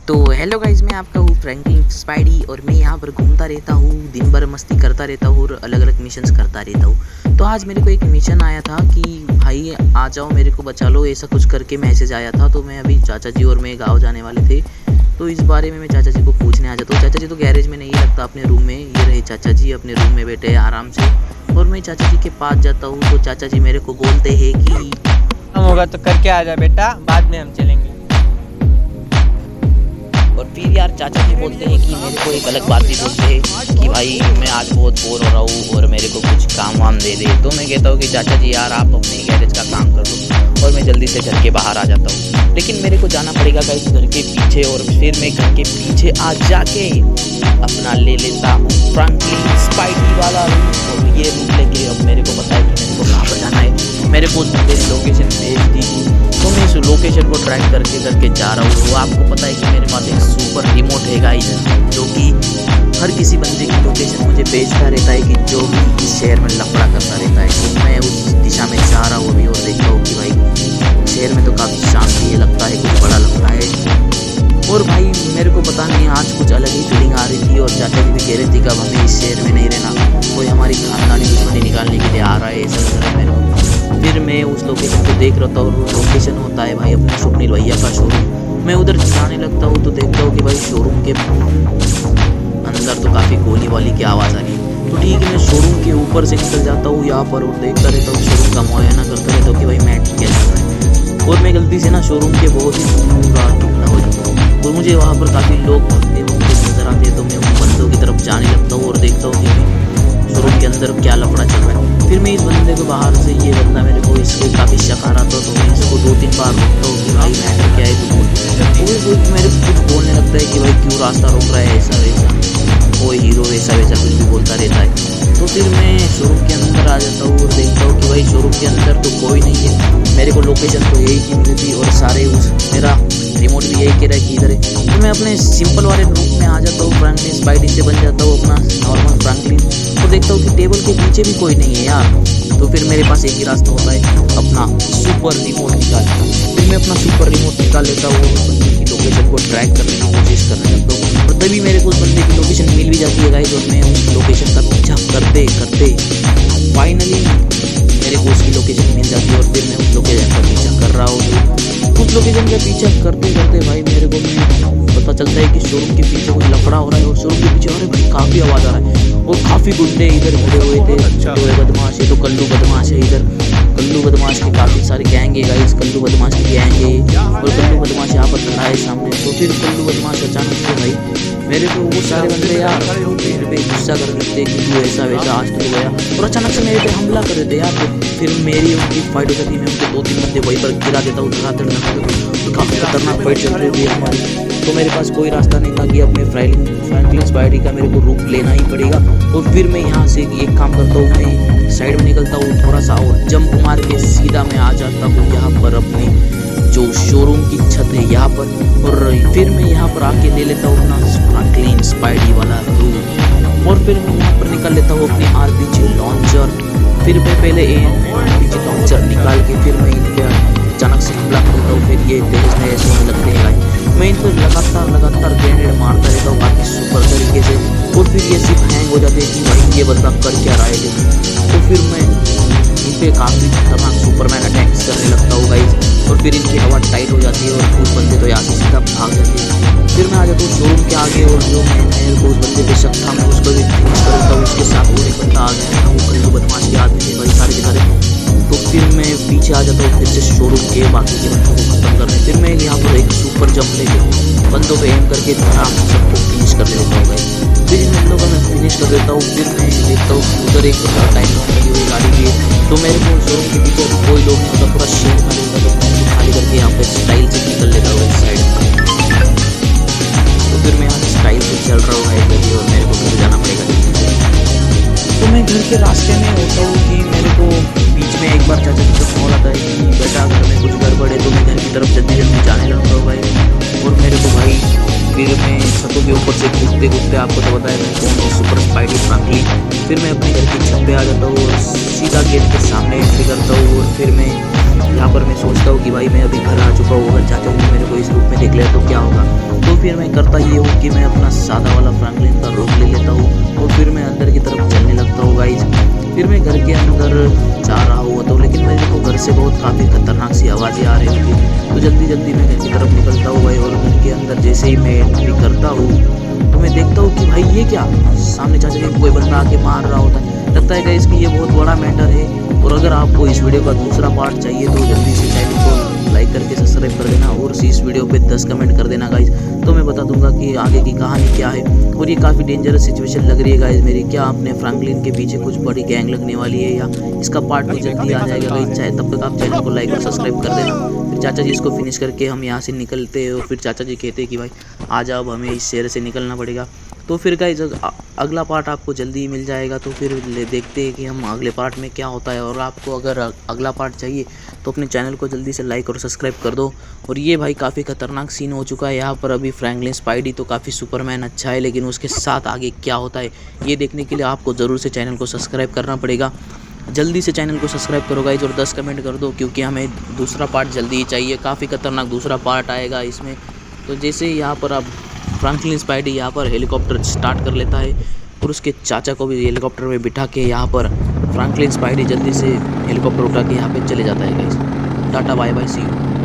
तो hello guys, मैं आपका हूँ फ्रैंकलिन स्पाइडी और मैं यहाँ पर घूमता रहता हूँ, दिन भर मस्ती करता रहता हूँ और अलग अलग मिशंस करता रहता हूँ। तो आज मेरे को एक मिशन आया था कि भाई आ जाओ, मेरे को बचा लो, ऐसा कुछ करके मैसेज आया था। तो मैं अभी चाचा जी और मैं गाँव जाने वाले थे, तो इस बारे में मैं चाचा जी को पूछने आ जाता हूँ। चाचा जी तो गैरेज में नहीं लगता, अपने रूम में। ये रहे चाचा जी अपने रूम में बैठे आराम से, और मैं चाचा जी के पास जाता हूँ तो चाचा जी मेरे को बोलते हैं कि हम होगा तो करके आ जा बेटा, बाद में हम चलेंगे। और फिर यार चाचा जी बोलते हैं कि मेरे को एक अलग बात भी बोलते हैं कि भाई मैं आज बहुत बोर हो रहा हूँ और मेरे को कुछ काम वाम दे दे। तो मैं कहता हूँ कि चाचा जी यार आप अपने गैरेज का काम कर दो और मैं जल्दी से घर के बाहर आ जाता हूँ। लेकिन मेरे को जाना पड़ेगा गाइस घर के पीछे, और फिर मैं घर के पीछे आ जाके अपना ले लेता हूँ फ्रैंकलिन स्पाइडी वाला रूम। और ये रूम लेके अब मेरे को पता है कि मेरे को कहाँ पर जाना है। मेरे को मेरी लोकेशन भेज दी, तो मैं इस लोकेशन को ट्रैक करके जा रहा हूँ। तो आपको पता है कि मेरे पास एक सुपर रिमोट है गाइस, जो कि हर किसी बंदे की लोकेशन मुझे भेजता रहता है कि जो भी इस शहर में लफड़ा करता रहता है। तो मैं उस दिशा में जा रहा हूँ अभी और देखता हूँ कि भाई शहर में तो काफ़ी शांति लगता है, कुछ बड़ा लगता है। और भाई मेरे को पता नहीं आज कुछ अलग ही फीलिंग आ रही थी, और चाचा जी भी कह रहे थे कि अब हमें इस शहर में नहीं रहना, कोई हमारी खानदानी दुश्मनी निकालने के लिए आ रहा है, ऐसा लग रहा है मेरे को। फिर मैं उस लोकेशन को देख रहा था, और वो लोकेशन होता है भाई अपने स्वप्निल भैया का शोरूम। मैं उधर जाने लगता हूँ तो देखता हूँ कि भाई शोरूम के अंदर तो काफ़ी गोली वाली की आवाज़ आ रही है। तो ठीक है, मैं शोरूम के ऊपर से निकल जाता हूँ यहाँ पर और देखता रहता हूँ, शोरूम का मुआयना करता रहता हूँ कि भाई मैं ठीक है। और मैं गलती से ना शोरूम के बहुत ही दूर हो जाता हूँ, और मुझे वहाँ पर काफ़ी लोग भागते वक्त नजर आते हैं। तो मैं उन बंदों की तरफ जाने लगता हूँ और देखता हूँ कि शोरूम के अंदर क्या लफड़ा चल रहा है। फिर मैं इस बंदे को बाहर से, ये बंदा मेरे को इसके काफ़ी शक आ रहा था, तो मैं इसको 2-3 बार रोकता हूँ कि भाई मैटर क्या है तो वो मेरे को कुछ बोलने लगता है कि भाई क्यों रास्ता रोक रहा है, ऐसा वैसा, वो हीरो वैसा वैसा कुछ भी बोलता रहता है। तो फिर मैं शोरूम के अंदर आ जाता हूँ और देखता हूँ कि भाई शोरूम के अंदर तो कोई नहीं है। मेरे को लोकेशन तो यही की मिली थी और सारे मेरा रिमोट भी यही कह रहा है कि इधर है। तो मैं अपने सिंपल वाले रूम में आ जाता हूँ, फ्रैंकलिन स्पाइडी से बन जाता हूँ अपना नॉर्मल फ्रैंकलिन। तो देखता हूँ कि टेबल के पीछे भी कोई नहीं है यार। तो फिर मेरे पास एक ही रास्ता होता है, अपना सुपर रिमोट निकाल। फिर मैं अपना सुपर रिमोट निकाल लेता हूँ, उस बंदे की लोकेशन को ट्रैक करने की कोशिश करने लगता हूँ, और तभी मेरे को उस बंदे की लोकेशन मिल भी जाती है गाइस। और मैं उस लोकेशन का पीछा करते करते फाइनली मेरे को उसकी लोकेशन मिल जाती है, और फिर मैं उस लोकेशन का पीछा कर रहा हूँ। उस लोकेशन का पीछा करते करते भाई मेरे को पता चलता है कि शोरूम के पीछे कोई लफड़ा हो रहा है, और शोरूम के पीछे अरे भाई काफ़ी आवाज़ आ रहा है, और काफ़ी गुंडे इधर खड़े हुए थे। जो बदमाश है तो कल्लू बदमाश है, इधर कल्लू बदमाश की काफ़ी सारी गैंग है गाइस, कल्लू बदमाश की गैंग है, और कल्लू बदमाश यहाँ पर खड़ा है सामने। तो फिर कल्लू बदमाश अचानक से भाई मेरे को वो सारे बंदे यार मेरे पे गुस्सा कर लगते कि तू ऐसा वैसा आज तो गया, और अचानक से मेरे पे हमला कर देते यार। तो फिर मेरी उनकी फाइट हो जाती है, मैं उनके 2-3 बंदे वहीं पर गिरा देता हूँ धड़ाधड़। तो काफ़ी खतरनाक फाइट चल रही थी हमारी। तो मेरे पास कोई रास्ता नहीं था कि अपने फ्रैंकलिन स्पाइडी का मेरे को रूप लेना ही पड़ेगा। और फिर मैं यहाँ से एक काम करता हूँ, मैं साइड में निकलता हूँ थोड़ा सा और जंप मार के सीधा मैं आ जाता हूँ यहाँ पर अपनी जो शोरूम की छत है यहाँ पर। और फिर मैं यहाँ पर आके ले लेता हूँ अपना फ्रैंकलिन स्पाइडी वाला रूम, और फिर मैं यहाँ पर निकाल लेता हूँ अपनी RPG लॉन्चर। फिर मैं पहले RPG लॉन्चर निकाल के फिर मैं इनके अचानक से हमला करता हूँ। फिर ये तेज नए सोने लगते हैं, मैं इन पर लगातार ग्रेनेड मारता रहता हूँ काफ़ी सुपर तरीके से। और फिर ये सिर्फ हैंग हो जाते हैं कि भाई ये बंदा कर क्या रहा है। तो फिर मैं इन पर काफ़ी खतरनाक सुपरमैन अटैक्स करने लगता हूँ गाइस, और फिर इनकी हवा टाइट हो जाती है और कुछ बंदे तो यहाँ से सीधा भाग जाते हैं। फिर मैं आ जाता हूँ शोरूम के आगे, और जो मेरे को उस बंदे पे शक था मैं उसको भी फिनिश कर देता हूँ। उसके साथ और एक बंदा आ गया था, वो कल्लू बदमाश के आदमी थे भाई सारे के सारे। तो फिर मैं पीछे आ जाता हूँ फिर से शोरूम के बाकी के बंदों को खत्म करने। फिर मैं यहाँ पर एक सुपर जंप लेके बंदों पे एम करके आराम से सबको फिनिश कर देता हूँ भाई। फिर इन बंदों का मैं फिनिश कर देता हूँ। फिर मैं देखता हूँ कि उधर एक टाइम लगी हुई गाड़ी भी है, तो मेरे को शोरूम के पीछे कोई लोग नहीं होता, पूरा शहर खाली होता, तो मैं खाली करके यहाँ पे स्टाइल से निकल लेता हूँ इस साइड। तो फिर मैं यहाँ से स्टाइल से चल रहा हूँ भाई, और मेरे को घर जाना पड़ेगा। तो मैं घर के रास्ते में होता हूँ कि मेरे को बीच में एक बार चाचा जी का कॉल आता है कि बेटा घर में कुछ गड़बड़ है। तो मैं घर की तरफ जल्दी जाने लगता हूँ भाई, और मेरे को भाई फिर मैं छतों के ऊपर से कूदते आपको तो बताया मैं कौन हूँ, सुपर स्पाइडी फ्रैंकलिन। फिर मैं अपने घर की छत पे आ जाता हूँ और सीधा गेट के सामने एंट्री करता हूँ, और फिर मैं यहाँ पर मैं सोचता हूँ कि भाई मैं अभी घर आ चुका हूँ, अगर चाचा जी मेरे को इस रूप में देख लिया तो क्या होगा। तो फिर मैं करता ये हूँ कि मैं अपना सादा वाला फ्रैंकलिन का रूप ले लेता हूँ और फिर मैं अंदर की तरफ चलने लगता हूँ गाइज। फिर मैं घर के अंदर जा रहा हुआ तो लेकिन मेरे को घर से बहुत काफ़ी खतरनाक सी आवाज़ें आ रही थी। तो जल्दी जल्दी मैं घर की तरफ निकलता हूँ भाई, और घर के अंदर जैसे ही मैं एंट्री करता हूँ तो मैं देखता हूँ कि भाई ये क्या, सामने चाचा जी को कोई बंदा आके मार रहा होता है। लगता है गाइस कि ये बहुत बड़ा मैटर है। और अगर आपको इस वीडियो का दूसरा पार्ट चाहिए तो जल्दी से चैनल को लाइक करके सब्सक्राइब कर देना और इस वीडियो पे 10 कमेंट कर देना गाइस, तो मैं बता दूंगा कि आगे की कहानी क्या है। और ये काफ़ी डेंजरस सिचुएशन लग रही है गाइस मेरी, क्या आपने फ्रैंकलिन के पीछे कुछ बड़ी गैंग लगने वाली है या इसका पार्ट तो जल्दी आ जाएगा गाइस। चाहे तब तक आप चैनल को लाइक और सब्सक्राइब कर देना। फिर चाचा जी इसको फिनिश करके हम यहाँ से निकलते हैं और फिर चाचा जी कहते हैं कि भाई आ जाओ, अब हमें इस शहर से निकलना पड़ेगा। तो फिर गाइस अगला पार्ट आपको जल्दी ही मिल जाएगा, तो फिर देखते हैं कि हम अगले पार्ट में क्या होता है। और आपको अगर अगला पार्ट चाहिए तो अपने चैनल को जल्दी से लाइक और सब्सक्राइब कर दो। और ये भाई काफ़ी खतरनाक सीन हो चुका है यहाँ पर अभी। फ्रैंकलिन स्पाइडी तो काफ़ी सुपरमैन अच्छा है, लेकिन उसके साथ आगे क्या होता है ये देखने के लिए आपको ज़रूर से चैनल को सब्सक्राइब करना पड़ेगा। जल्दी से चैनल को सब्सक्राइब करो गाइज और 10 कमेंट कर दो, क्योंकि हमें दूसरा पार्ट जल्दी ही चाहिए। काफ़ी खतरनाक दूसरा पार्ट आएगा इसमें। तो जैसे ही यहाँ पर आप फ्रैंकलिन स्पाइडी यहाँ पर हेलीकॉप्टर स्टार्ट कर लेता है और उसके चाचा को भी हेलीकॉप्टर में बिठा के यहाँ पर फ्रैंकलिन स्पाइडी जल्दी से हेलीकॉप्टर उठा के यहाँ पे चले जाता है guys. Tata bye bye, see you.